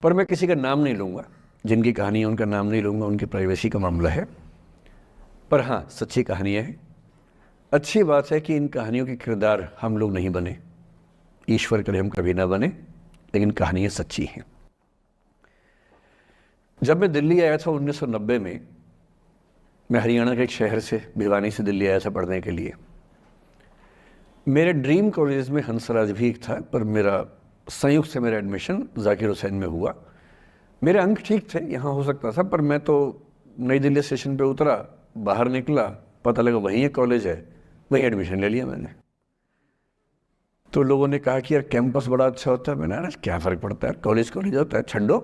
पर मैं किसी का नाम नहीं लूँगा, जिनकी कहानी है उनका नाम नहीं लूँगा, उनकी प्राइवेसी का मामला है। पर हाँ, सच्ची कहानियाँ हैं। अच्छी बात है कि इन कहानियों के किरदार हम लोग नहीं बने, ईश्वर करे हम कभी ना बने, लेकिन कहानियाँ सच्ची हैं। जब मैं दिल्ली आया था 1990 में, मैं हरियाणा के एक शहर से, भिवानी से दिल्ली आया था पढ़ने के लिए। मेरे ड्रीम कॉलेज में हंसराज भी एक था, पर मेरा संयुक्त से मेरा एडमिशन जाकिर हुसैन में हुआ। मेरे अंक ठीक थे, यहाँ हो सकता था, पर मैं तो नई दिल्ली स्टेशन पे उतरा, बाहर निकला, पता लगा वहीं एक कॉलेज है, वहीं एडमिशन ले लिया मैंने। तो लोगों ने कहा कि यार कैंपस बड़ा अच्छा होता है। मैंने, अरे क्या फ़र्क पड़ता है, कॉलेज कॉलेज होता है, छड्डो,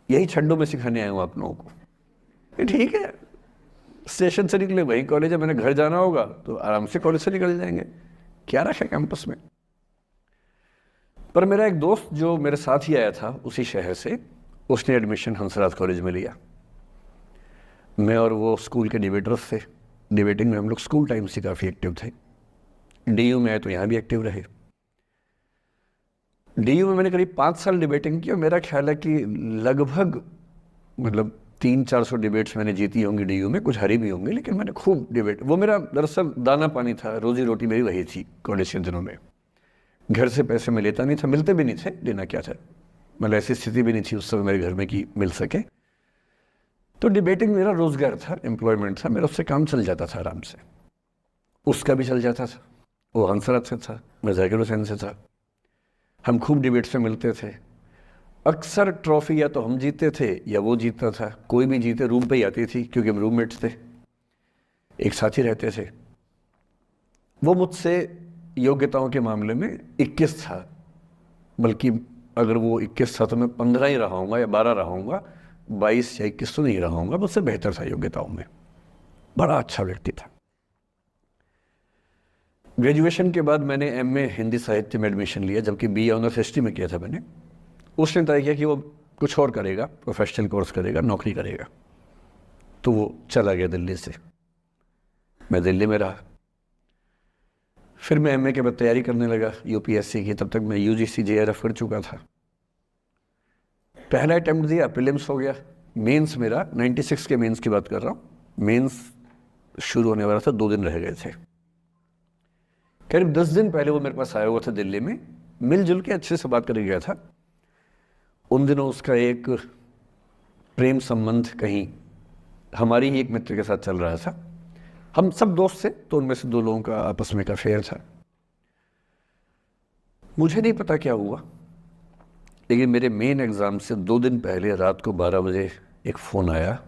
यही छड्डो में सिखाने आया हूँ आप लोगों को। ये ठीक है, स्टेशन से निकले वहीं कॉलेज है, मैंने घर जाना होगा तो आराम से कॉलेज से निकल जाएंगे, क्या रखा कैंपस में। पर मेरा एक दोस्त जो मेरे साथ ही आया था उसी शहर से, उसने एडमिशन हंसराज कॉलेज में लिया। मैं और वो स्कूल के डिबेटर्स थे, डिबेटिंग में हम लोग स्कूल टाइम से काफ़ी एक्टिव थे। डीयू में आए तो यहाँ भी एक्टिव रहे। डीयू में मैंने करीब 5 साल डिबेटिंग की और मेरा ख्याल है कि लगभग मतलब 300-400 डिबेट्स मैंने जीती होंगी डीयू में, कुछ हरी भी होंगी, लेकिन मैंने खूब डिबेट, वो मेरा दरअसल दाना पानी था, रोजी रोटी मेरी वही थी कॉलेज के दिनों में। घर से पैसे मैं लेता नहीं था, मिलते भी नहीं थे, लेना क्या था, मतलब ऐसी स्थिति भी नहीं थी उस समय मेरे घर में कि मिल सके। तो डिबेटिंग मेरा रोजगार था, एम्प्लॉयमेंट था, मेरा उससे काम चल जाता था आराम से। उसका भी चल जाता था, वो हंसराज से था, मैं जाकिर हुसैन से था। हम खूब डिबेट्स में मिलते थे। अक्सर ट्रॉफी या तो हम जीतते थे या वो जीतता था, कोई भी जीते रूम पे ही आती थी, क्योंकि हम रूममेट्स थे, एक साथ ही रहते थे। वो मुझसे योग्यताओं के मामले में 21 था, बल्कि अगर वो 21 था तो मैं 15 ही रहा हूँगा या 12 रहा हूँगा, 22 या 21 तो नहीं रहा हूँगा, मुझसे बेहतर था योग्यताओं में, बड़ा अच्छा व्यक्ति था। ग्रेजुएशन के बाद मैंने एमए हिंदी साहित्य में एडमिशन लिया, जबकि बीए ऑनर्स हिस्ट्री में किया था मैंने। उसने तय किया कि वो कुछ और करेगा, प्रोफेशनल कोर्स करेगा, नौकरी करेगा, तो वो चला गया दिल्ली से। मैं दिल्ली में रहा। फिर मैं एमए के बाद तैयारी करने लगा यूपीएससी की। तब तक मैं यूजीसी जेआरएफ कर चुका था। पहला अटेम्प्ट दिया, प्रीलिम्स हो गया। मेंस मेरा 96 के मेंस की बात कर रहा हूँ, मेंस शुरू होने वाला था, 2 दिन रह गए थे। करीब 10 दिन पहले वो मेरे पास आया हुआ था दिल्ली में, मिलजुल के अच्छे से बात करके गया था। उन दिनों उसका एक प्रेम संबंध कहीं हमारी ही एक मित्र के साथ चल रहा था। हम सब दोस्त थे, तो उनमें से 2 लोगों का आपस में एक अफेयर था। मुझे नहीं पता क्या हुआ, लेकिन मेरे मेन एग्ज़ाम से 2 दिन पहले रात को 12 बजे एक फ़ोन आया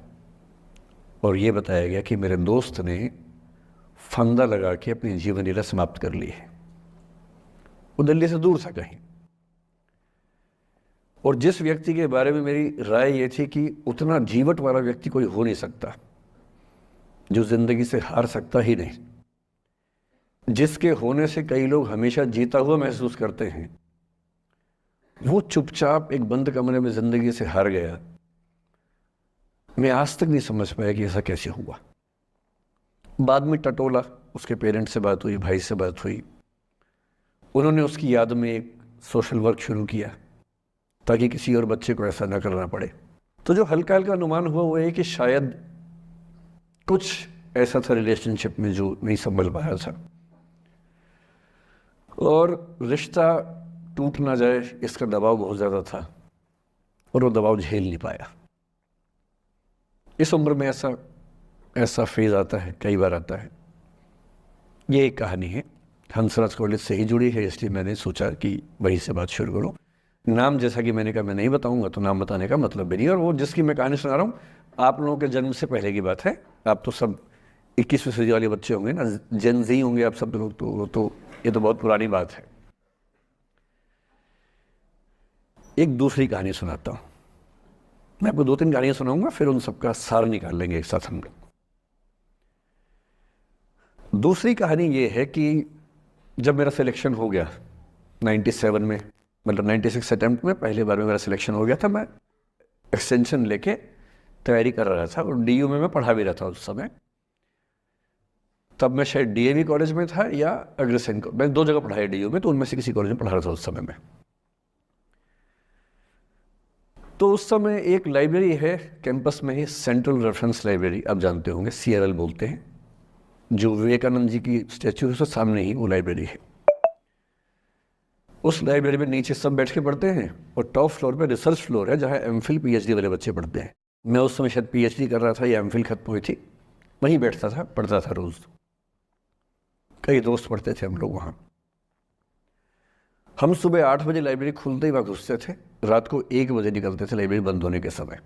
और ये बताया गया कि मेरे दोस्त ने फंदा लगा के अपनी जीवन लीला समाप्त कर ली है। वो दिल्ली से दूर था कहीं, और जिस व्यक्ति के बारे में मेरी राय ये थी कि उतना जीवट वाला व्यक्ति कोई हो नहीं सकता, जो जिंदगी से हार सकता ही नहीं, जिसके होने से कई लोग हमेशा जीता हुआ महसूस करते हैं, वो चुपचाप एक बंद कमरे में जिंदगी से हार गया। मैं आज तक नहीं समझ पाया कि ऐसा कैसे हुआ। बाद में टटोला, उसके पेरेंट्स से बात हुई, भाई से बात हुई, उन्होंने उसकी याद में एक सोशल वर्क शुरू किया ताकि किसी और बच्चे को ऐसा न करना पड़े। तो जो हल्का हल्का अनुमान हुआ वो है कि शायद कुछ ऐसा था रिलेशनशिप में जो नहीं संभल पाया था, और रिश्ता टूट ना जाए इसका दबाव बहुत ज़्यादा था, और वो दबाव झेल नहीं पाया। इस उम्र में ऐसा फेज़ आता है, कई बार आता है। ये एक कहानी है, हंसराज कॉलेज से ही जुड़ी है, इसलिए मैंने सोचा कि वहीं से बात शुरू करूँ। नाम जैसा कि मैंने कहा मैं नहीं बताऊंगा, तो नाम बताने का मतलब भी नहीं। और वो जिसकी मैं कहानी सुना रहा हूँ, आप लोगों के जन्म से पहले की बात है। आप तो सब 21वीं सदी वाले बच्चे होंगे ना, जेन ज़ी होंगे आप सब लोग, तो ये तो बहुत पुरानी बात है। एक दूसरी कहानी सुनाता हूँ। मैं आपको 2-3 कहानियाँ सुनाऊंगा, फिर उन सबका सार निकाल लेंगे एक साथ हम लोग। दूसरी कहानी ये है कि जब मेरा सिलेक्शन हो गया 97 में, मतलब 96 अटेम्प्ट में पहली बार में मेरा सिलेक्शन हो गया था, मैं एक्सटेंशन लेके तैयारी कर रहा था, और डीयू में मैं पढ़ा भी रहा था उस समय। तब मैं शायद डीएवी कॉलेज में था या अग्रसेन को, मैं 2 जगह पढ़ा है डीयू में, तो उनमें से किसी कॉलेज में पढ़ा रहा था उस समय में। तो उस समय एक लाइब्रेरी है कैंपस में ही, सेंट्रल रेफरेंस लाइब्रेरी, आप जानते होंगे, CRL बोलते हैं, जो विवेकानंद जी की स्टैचू है उसके सामने ही वो लाइब्रेरी है। उस लाइब्रेरी में नीचे सब बैठ के पढ़ते हैं और टॉप फ्लोर पे रिसर्च फ्लोर है जहाँ MPhil PhD वाले बच्चे पढ़ते हैं। मैं उस समय शायद PhD कर रहा था या MPhil खत्म हुई थी, वहीं बैठता था, पढ़ता था रोज़। कई दोस्त पढ़ते थे हम लोग वहाँ। हम सुबह 8 बजे लाइब्रेरी खुलते ही वहाँ घुसते थे, रात को 1 बजे निकलते थे लाइब्रेरी बंद होने के समय।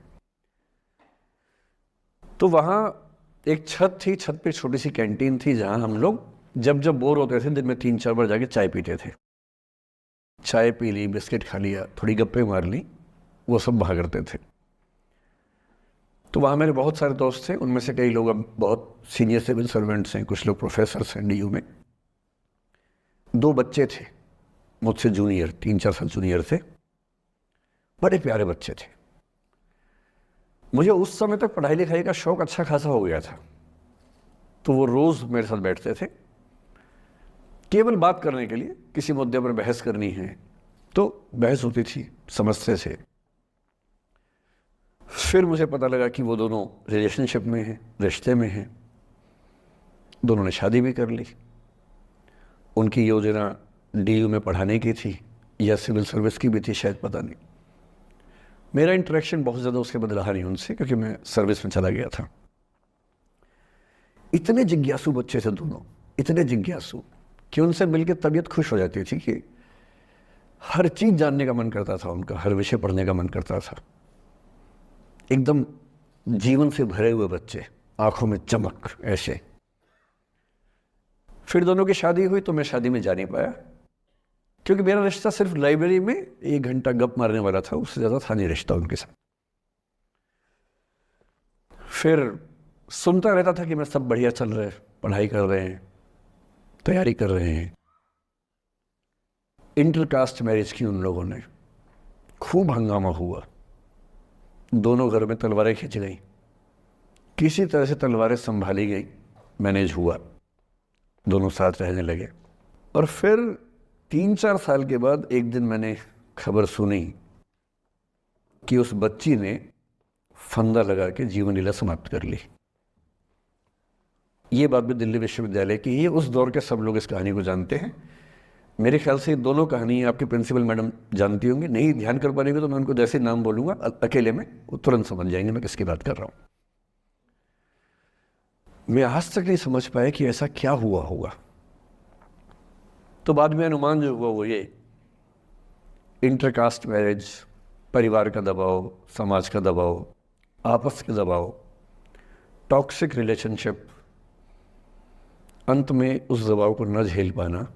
तो वहाँ एक छत थी, छत पे छोटी सी कैंटीन थी जहाँ हम लोग जब जब बोर होते थे दिन में 3-4 बार जाके चाय पीते थे। चाय पी ली, बिस्किट खा लिया, थोड़ी गप्पे मार ली, वो सब वहाँ करते थे। तो वहाँ मेरे बहुत सारे दोस्त थे, उनमें से कई लोग अब बहुत सीनियर सिविल सर्वेंट्स हैं, कुछ लोग प्रोफेसर्स हैं DU में। 2 बच्चे थे मुझसे जूनियर, 3-4 साल जूनियर थे, बड़े प्यारे बच्चे थे। मुझे उस समय तक पढ़ाई लिखाई का शौक अच्छा खासा हो गया था, तो वो रोज़ मेरे साथ बैठते थे केवल बात करने के लिए। किसी मुद्दे पर बहस करनी है तो बहस होती थी, समझते थे। फिर मुझे पता लगा कि वो दोनों रिलेशनशिप में हैं, रिश्ते में हैं। दोनों ने शादी भी कर ली। उनकी योजना DU में पढ़ाने की थी या सिविल सर्विस की भी थी, शायद, पता नहीं। मेरा इंटरेक्शन बहुत ज़्यादा उसके बाद रहा नहीं उनसे, क्योंकि मैं सर्विस में चला गया था। इतने जिज्ञासु बच्चे थे दोनों, इतने जिज्ञासु कि उनसे मिलकर तबीयत खुश हो जाती थी कि हर चीज़ जानने का मन करता था उनका, हर विषय पढ़ने का मन करता था। एकदम जीवन से भरे हुए बच्चे, आंखों में चमक ऐसे। फिर दोनों की शादी हुई तो मैं शादी में जा नहीं पाया, क्योंकि मेरा रिश्ता सिर्फ लाइब्रेरी में 1 घंटा गप मारने वाला था, उससे ज़्यादा था नहीं रिश्ता उनके साथ। फिर सुनता रहता था कि मैं सब बढ़िया चल रहे, पढ़ाई कर रहे हैं, तैयारी कर रहे हैं। इंटरकास्ट मैरिज की उन लोगों ने, खूब हंगामा हुआ, दोनों घर में तलवारें खिंच गई। किसी तरह से तलवारें संभाली गई, मैनेज हुआ, दोनों साथ रहने लगे। और फिर 3-4 साल के बाद एक दिन मैंने खबर सुनी कि उस बच्ची ने फंदा लगा के जीवन लीला समाप्त कर ली। ये बात भी दिल्ली विश्वविद्यालय की। ये उस दौर के सब लोग इस कहानी को जानते हैं। मेरे ख्याल से दोनों कहानी आपकी प्रिंसिपल मैडम जानती होंगी। नहीं ध्यान कर पाएंगे तो मैं उनको जैसे नाम बोलूँगा अकेले में, वो तुरंत समझ जाएंगे मैं किसकी बात कर रहा हूँ। मैं आज तक नहीं समझ पाया कि ऐसा क्या हुआ होगा। तो बाद में अनुमान जो हुआ वो ये, इंटरकास्ट मैरिज, परिवार का दबाव, समाज का दबाव, आपस के दबाव, टॉक्सिक रिलेशनशिप, अंत में उस दबाव को न झेल पाना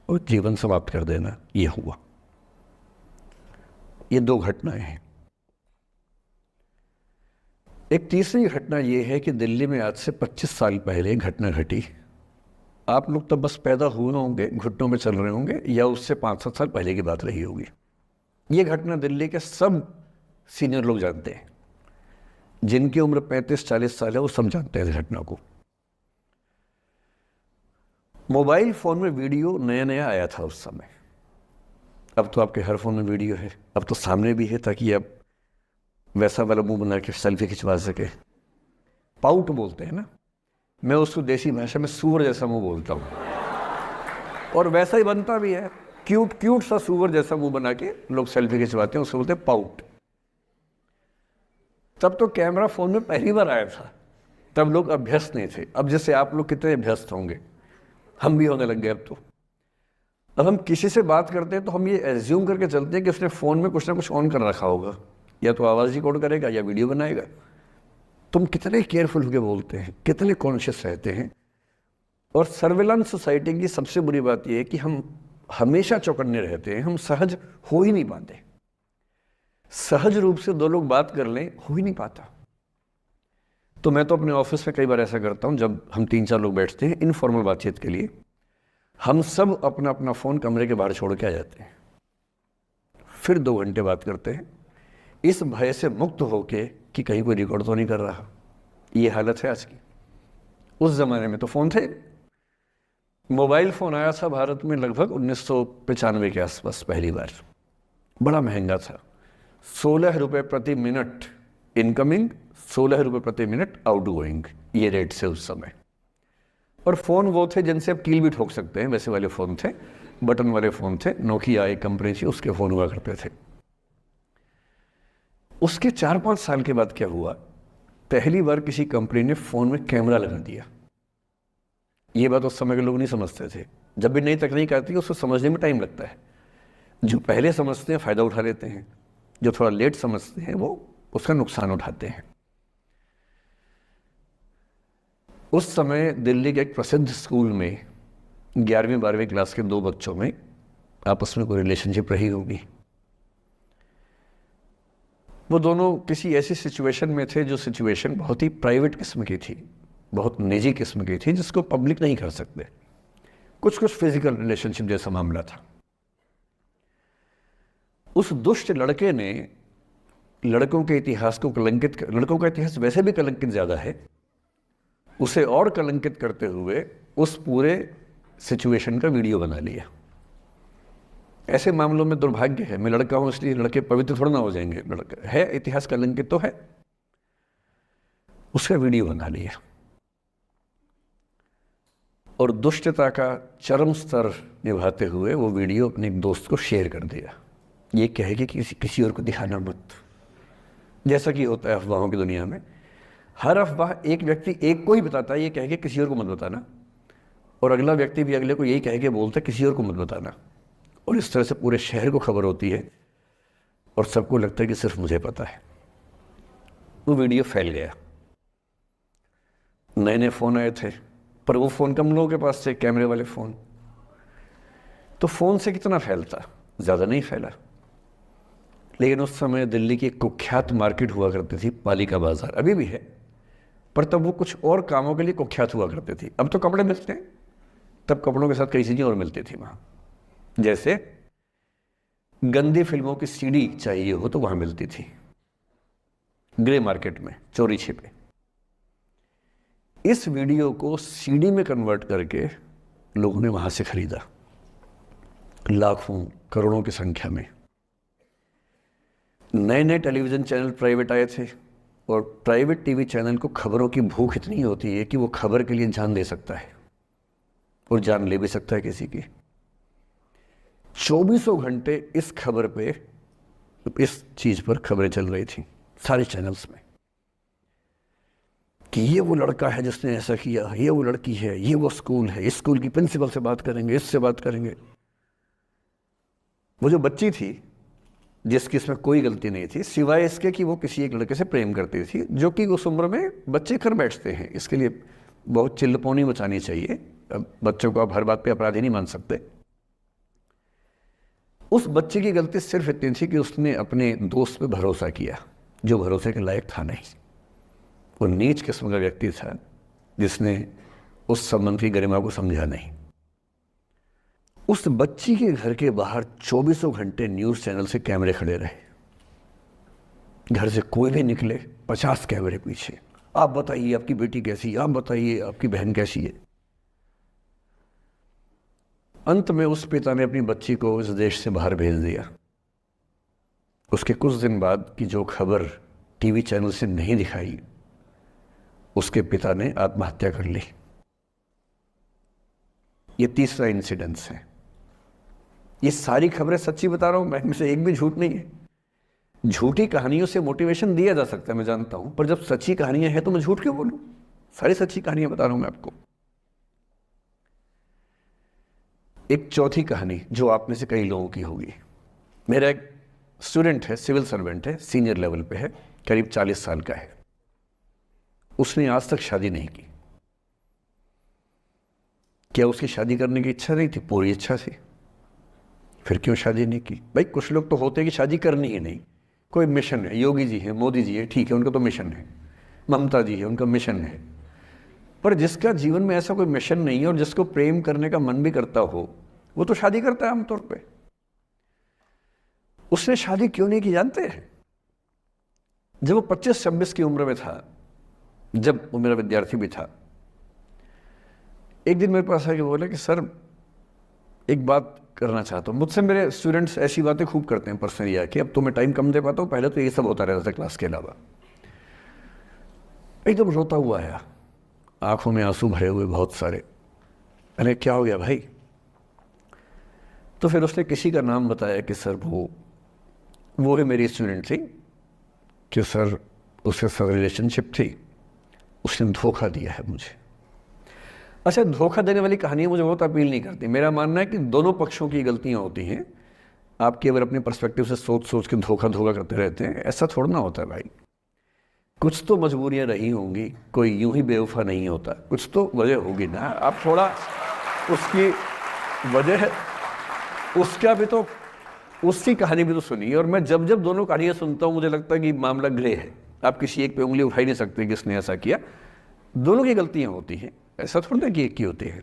और जीवन समाप्त कर देना, ये हुआ। ये 2 घटनाएं हैं। एक तीसरी घटना ये है कि दिल्ली में आज से 25 साल पहले एक घटना घटी। आप लोग तो बस पैदा हुए होंगे, घुटनों में चल रहे होंगे, या उससे 5-7 साल पहले की बात रही होगी। ये घटना दिल्ली के सब सीनियर लोग जानते हैं, जिनकी उम्र 35-40 साल है वो सब जानते हैं इस घटना को। मोबाइल फ़ोन में वीडियो नया नया आया था उस समय। अब तो आपके हर फ़ोन में वीडियो है, अब तो सामने भी है, ताकि आप वैसा वाला मुंह बना के सेल्फी खिंचवा सके। पाउट बोलते हैं ना, मैं उसको देसी भाषा में सूअर जैसा मुंह बोलता हूँ, और वैसा ही बनता भी है। क्यूट क्यूट सा सूअर जैसा मुंह बना के लोग सेल्फी खिंचवाते हैं, उसको बोलते हैं पाउट। तब तो कैमरा फ़ोन में पहली बार आया था, तब लोग अभ्यस्त नहीं थे। अब जैसे आप लोग कितने अभ्यस्त होंगे, हम भी होने लग गए। अब हम किसी से बात करते हैं तो हम ये एज्यूम करके चलते हैं कि उसने फ़ोन में कुछ ना कुछ ऑन कर रखा होगा, या तो आवाज़ रिकॉर्ड करेगा या वीडियो बनाएगा। तुम कितने केयरफुल होकर बोलते हैं, कितने कॉन्शियस रहते हैं। और सर्विलांस सोसाइटी की सबसे बुरी बात यह है कि हम हमेशा चौकन्ने रहते हैं, हम सहज हो ही नहीं पाते। सहज रूप से 2 लोग बात कर लें, हो ही नहीं पाता। तो मैं तो अपने ऑफिस में कई बार ऐसा करता हूँ, जब हम 3-4 लोग बैठते हैं इनफॉर्मल बातचीत के लिए, हम सब अपना अपना फ़ोन कमरे के बाहर छोड़ के आ जाते हैं, फिर 2 घंटे बात करते हैं, इस भय से मुक्त होके कि कहीं कोई रिकॉर्ड तो नहीं कर रहा। ये हालत है आज की। उस ज़माने में तो फ़ोन थे। मोबाइल फ़ोन आया था भारत में लगभग 1995 के आसपास पहली बार। बड़ा महंगा था, ₹16 प्रति मिनट इनकमिंग, ₹16 प्रति मिनट आउटगोइंग, ये रेट से उस समय। और फ़ोन वो थे जिनसे आप कील भी ठोक सकते हैं, वैसे वाले फ़ोन थे, बटन वाले फ़ोन थे, नोकिया एक कंपनी थी, उसके फ़ोन हुआ करते थे। उसके 4-5 साल के बाद क्या हुआ, पहली बार किसी कंपनी ने फ़ोन में कैमरा लगा दिया। ये बात उस समय के लोग नहीं समझते थे। जब भी नई तकनीक आती है उसको समझने में टाइम लगता है। जो पहले समझते हैं फ़ायदा उठा लेते हैं, जो थोड़ा लेट समझते हैं वो उसका नुकसान उठाते हैं। उस समय दिल्ली के एक प्रसिद्ध स्कूल में 11वीं-12वीं क्लास के 2 बच्चों में आपस में कोई रिलेशनशिप रही होगी। वो दोनों किसी ऐसी सिचुएशन में थे जो सिचुएशन बहुत ही प्राइवेट किस्म की थी, बहुत निजी किस्म की थी, जिसको पब्लिक नहीं कर सकते। कुछ फिजिकल रिलेशनशिप जैसा मामला था। उस दुष्ट लड़के ने लड़कों के इतिहास को कलंकित, लड़कों का इतिहास वैसे भी कलंकित ज़्यादा है, उसे और कलंकित करते हुए उस पूरे सिचुएशन का वीडियो बना लिया। ऐसे मामलों में दुर्भाग्य है, मैं लड़का हूं इसलिए लड़के पवित्र थोड़ा ना हो जाएंगे, लड़का है इतिहास कलंकित तो है, उसका वीडियो बना लिया और दुष्टता का चरम स्तर निभाते हुए वो वीडियो अपने एक दोस्त को शेयर कर दिया। ये कहे कि किसी और को दिखाना मत, जैसा कि होता है अफवाहों की दुनिया में। हर अफवाह एक व्यक्ति एक को ही बताता है, ये कह के किसी और को मत बताना, और अगला व्यक्ति भी अगले को यही कह के बोलता है किसी और को मत बताना, और इस तरह से पूरे शहर को खबर होती है और सबको लगता है कि सिर्फ मुझे पता है। वो वीडियो फैल गया। नए नए फ़ोन आए थे, पर वो फ़ोन कम लोगों के पास थे, कैमरे वाले फ़ोन। तो फ़ोन से कितना फैलता, ज़्यादा नहीं फैला। लेकिन उस समय दिल्ली की एक कुख्यात मार्केट हुआ करती थी, पालिका बाज़ार, अभी भी है, पर तब वो कुछ और कामों के लिए कुख्यात हुआ करती थी। अब तो कपड़े मिलते हैं, तब कपड़ों के साथ कई चीज़ें और मिलती थी वहाँ। जैसे गंदी फिल्मों की सीडी चाहिए हो तो वहाँ मिलती थी, ग्रे मार्केट में चोरी छिपे। इस वीडियो को सीडी में कन्वर्ट करके लोगों ने वहाँ से खरीदा, लाखों करोड़ों की संख्या में। नए नए टेलीविज़न चैनल प्राइवेट आए थे, और प्राइवेट टीवी चैनल को खबरों की भूख इतनी होती है कि वो खबर के लिए जान दे सकता है और जान ले भी सकता है किसी की। 24 घंटे इस खबर पे, इस चीज़ पर खबरें चल रही थी सारे चैनल्स में कि ये वो लड़का है जिसने ऐसा किया, ये वो लड़की है, ये वो स्कूल है, इस स्कूल की प्रिंसिपल से बात करेंगे, इससे बात करेंगे। वो जो बच्ची थी जिसकी इसमें कोई गलती नहीं थी, सिवाय इसके कि वो किसी एक लड़के से प्रेम करती थी, जो कि उस उम्र में बच्चे कर बैठते हैं। इसके लिए बहुत चिल्लपौनी मचानी चाहिए। अब बच्चों को आप हर बात पे अपराधी नहीं मान सकते। उस बच्चे की गलती सिर्फ इतनी थी कि उसने अपने दोस्त पे भरोसा किया, जो भरोसे के लायक था नहीं। वो नीच किस्म का व्यक्ति था जिसने उस संबंध की गरिमा को समझा नहीं। उस बच्ची के घर के बाहर 24 घंटे न्यूज़ चैनल से कैमरे खड़े रहे। घर से कोई भी निकले 50 कैमरे पीछे, आप बताइए आपकी बेटी कैसी है, आप बताइए आपकी बहन कैसी है। अंत में उस पिता ने अपनी बच्ची को इस देश से बाहर भेज दिया। उसके कुछ दिन बाद की जो खबर टीवी चैनल से नहीं दिखाई, उसके पिता ने आत्महत्या कर ली। ये तीसरा इंसिडेंस है। ये सारी खबरें सच्ची बता रहा हूं मैं, इनमें से एक भी झूठ नहीं है। झूठी कहानियों से मोटिवेशन दिया जा सकता है, मैं जानता हूं, पर जब सच्ची कहानियां हैं तो मैं झूठ क्यों बोलूं? सारी सच्ची कहानियां बता रहा हूं मैं आपको। एक चौथी कहानी जो आप में से कई लोगों की होगी। मेरा एक स्टूडेंट है, सिविल सर्वेंट है, सीनियर लेवल पे है, करीब 40 साल का है। उसने आज तक शादी नहीं की। क्या उसकी शादी करने की इच्छा नहीं थी? पूरी इच्छा थी। फिर क्यों शादी नहीं की? भाई कुछ लोग तो होते हैं कि शादी करनी ही नहीं, कोई मिशन है। योगी जी है, मोदी जी है, ठीक है, उनका तो मिशन है। ममता जी है, उनका मिशन है। पर जिसका जीवन में ऐसा कोई मिशन नहीं है और जिसको प्रेम करने का मन भी करता हो, वो तो शादी करता है आमतौर पे। उसने शादी क्यों नहीं की जानते हैं? जब वो 25-26 की उम्र में था, जब वो मेरा विद्यार्थी भी था, एक दिन मेरे पास आके बोला कि सर एक बात करना चाहता हूँ। मुझसे मेरे स्टूडेंट्स ऐसी बातें खूब करते हैं पर्सनली आके, अब तो मैं टाइम कम दे पाता हूँ, पहले तो ये सब होता रहता था क्लास के अलावा। एकदम रोता हुआ आया, आंखों में आंसू भरे हुए बहुत सारे। अरे क्या हो गया भाई? तो फिर उसने किसी का नाम बताया कि सर वो है मेरी स्टूडेंट थी, कि सर उसके साथ रिलेशनशिप थी, उसने धोखा दिया है मुझे। अच्छा, धोखा देने वाली कहानियाँ मुझे बहुत अपील नहीं करती। मेरा मानना है कि दोनों पक्षों की गलतियाँ होती हैं। आप केवल अपने पर्सपेक्टिव से सोच सोच के धोखा करते रहते हैं, ऐसा थोड़ा ना होता है भाई। कुछ तो मजबूरियाँ रही होंगी, कोई यूं ही बेवफा नहीं होता, कुछ तो वजह होगी ना। आप थोड़ा उसकी वजह, उसका भी तो, उसकी कहानी भी तो सुनिए। और मैं जब जब दोनों कहानियाँ सुनता हूँ मुझे लगता है कि मामला ग्रे है। आप किसी एक पे उंगली उठा ही नहीं सकते कि इसने ऐसा किया। दोनों की गलतियाँ होती हैं, ऐसा थोड़ा ना कि एक की होती है।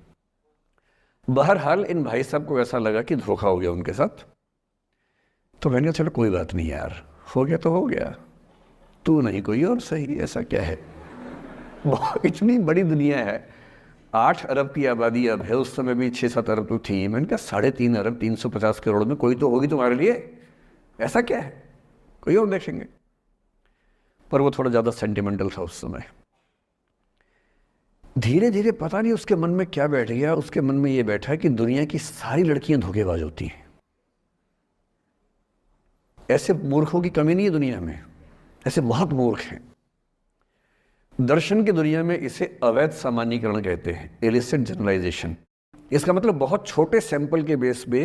बहरहाल इन भाई साहब को ऐसा लगा कि धोखा हो गया उनके साथ। तो मैंने कहा चलो कोई बात नहीं यार, हो गया तो हो गया, तू नहीं कोई और सही, ऐसा क्या है। इतनी बड़ी दुनिया है, 8 अरब की आबादी अब है, उस समय भी 6-7 अरब तो थी। मैंने कहा 3.5 अरब 350 करोड़ में कोई तो होगी तुम्हारे लिए, ऐसा क्या है, कोई और देखेंगे। पर वो थोड़ा ज़्यादा सेंटिमेंटल था उस समय। धीरे धीरे पता नहीं उसके मन में क्या बैठ गया, उसके मन में ये बैठा कि दुनिया की सारी लड़कियां धोखेबाज होती हैं। ऐसे मूर्खों की कमी नहीं है दुनिया में, ऐसे बहुत मूर्ख हैं। दर्शन की दुनिया में इसे अवैध सामान्यीकरण कहते हैं, इलिसिट जनरलाइजेशन। इसका मतलब बहुत छोटे सैंपल के बेस पे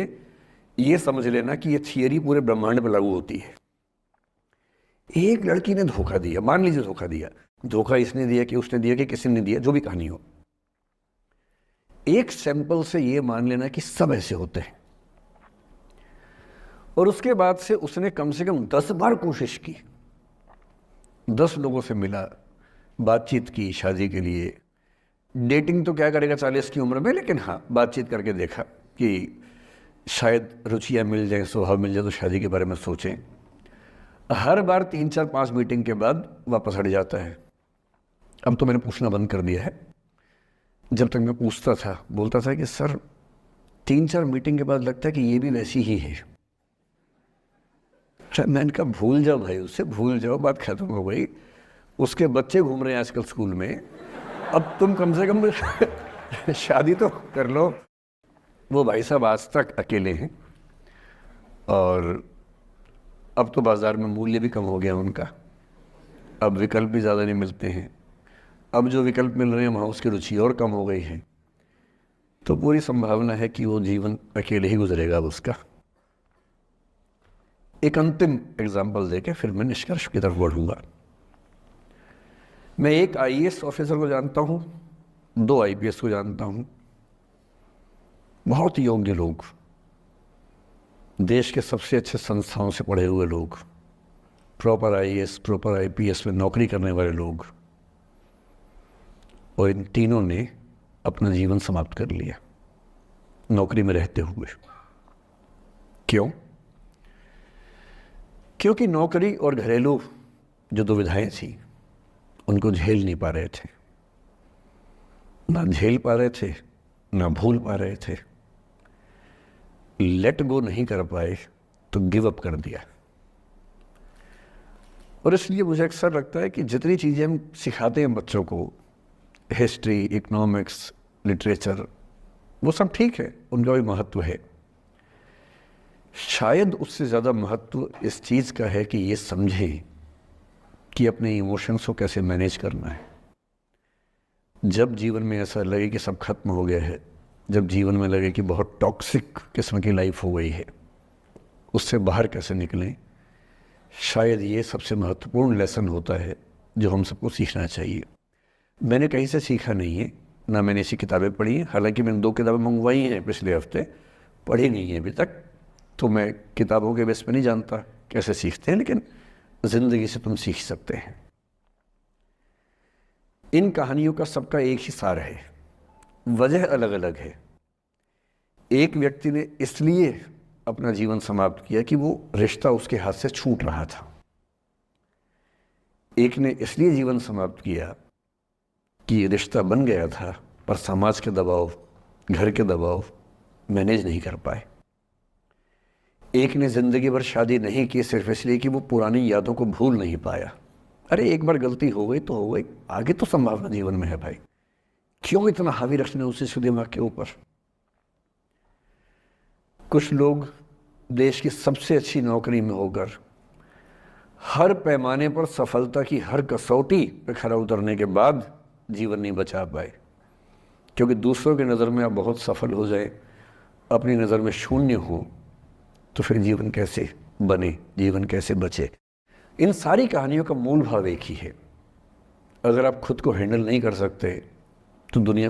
ये समझ लेना कि ये थियरी पूरे ब्रह्मांड पर लागू होती है। एक लड़की ने धोखा दिया, मान लीजिए धोखा दिया, धोखा इसने दिया कि उसने दिया कि किसी ने दिया, जो भी कहानी हो, एक सैंपल से ये मान लेना कि सब ऐसे होते हैं। और उसके बाद से उसने कम से कम 10 बार कोशिश की, 10 लोगों से मिला, बातचीत की शादी के लिए। डेटिंग तो क्या करेगा 40 की उम्र में, लेकिन हाँ बातचीत करके देखा कि शायद रुचियाँ मिल जाएं, स्वभाव मिल जाए तो शादी के बारे में सोचें। हर बार 3-4-5 मीटिंग के बाद वापस हट जाता है। अब तो मैंने पूछना बंद कर दिया है। जब तक मैं पूछता था, बोलता था कि सर 3-4 मीटिंग के बाद लगता है कि ये भी वैसी ही है। मैंने कहा भूल जाओ भाई, उससे भूल जाओ, बात खत्म हो गई। उसके बच्चे घूम रहे हैं आजकल स्कूल में, अब तुम कम से कम शादी तो कर लो। वो भाई साहब आज तक अकेले हैं, और अब तो बाज़ार में मूल्य भी कम हो गया उनका, अब विकल्प भी ज़्यादा नहीं मिलते हैं। अब जो विकल्प मिल रहे हैं वहाँ उसकी रुचि और कम हो गई है। तो पूरी संभावना है कि वो जीवन अकेले ही गुजरेगा अब उसका। एक अंतिम एग्जाम्पल देके फिर मैं निष्कर्ष की तरफ बढ़ूँगा। मैं एक IAS ऑफिसर को जानता हूँ, 2 IPS को जानता हूँ, बहुत योग्य लोग, देश के सबसे अच्छे संस्थाओं से पढ़े हुए लोग, प्रॉपर IAS प्रॉपर IPS में नौकरी करने वाले लोग, और इन तीनों ने अपना जीवन समाप्त कर लिया नौकरी में रहते हुए। क्यों? क्योंकि नौकरी और घरेलू जो दुविधाएं थी उनको झेल नहीं पा रहे थे, ना झेल पा रहे थे, ना भूल पा रहे थे, लेट गो नहीं कर पाए तो गिव अप कर दिया। और इसलिए मुझे अक्सर लगता है कि जितनी चीज़ें हम सिखाते हैं बच्चों को, हिस्ट्री, इकोनॉमिक्स, लिटरेचर, वो सब ठीक है, उनका भी महत्व है। शायद उससे ज़्यादा महत्व इस चीज़ का है कि ये समझें कि अपने इमोशंस को कैसे मैनेज करना है। जब जीवन में ऐसा लगे कि सब खत्म हो गया है, जब जीवन में लगे कि बहुत टॉक्सिक किस्म की लाइफ हो गई है, उससे बाहर कैसे निकलें, शायद ये सबसे महत्वपूर्ण लेसन होता है जो हम सबको सीखना चाहिए। मैंने कहीं से सीखा नहीं है, ना मैंने ऐसी किताबें पढ़ी हैं। हालांकि मैंने 2 किताबें मंगवाई हैं पिछले हफ्ते, पढ़ी नहीं है अभी तक, तो मैं किताबों के बेस पे नहीं जानता कैसे सीखते हैं, लेकिन ज़िंदगी से तुम सीख सकते हैं। इन कहानियों का सबका एक ही सार है, वजह अलग अलग है। एक व्यक्ति ने इसलिए अपना जीवन समाप्त किया कि वो रिश्ता उसके हाथ से छूट रहा था। एक ने इसलिए जीवन समाप्त किया कि रिश्ता बन गया था, पर समाज के दबाव, घर के दबाव मैनेज नहीं कर पाए। एक ने ज़िंदगी भर शादी नहीं की सिर्फ इसलिए कि वो पुरानी यादों को भूल नहीं पाया। अरे एक बार गलती हो गई तो हो गई, आगे तो संभावना जीवन में है भाई, क्यों इतना हावी रखना उसी दिमाग के ऊपर। कुछ लोग देश की सबसे अच्छी नौकरी में होकर हर पैमाने पर सफलता की हर कसौटी पे खरा उतरने के बाद जीवन नहीं बचा पाए, क्योंकि दूसरों की नज़र में आप बहुत सफल हो जाए, अपनी नज़र में शून्य हो, तो फिर जीवन कैसे बने, जीवन कैसे बचे। इन सारी कहानियों का मूल भाव एक ही है, अगर आप खुद को हैंडल नहीं कर सकते तो दुनिया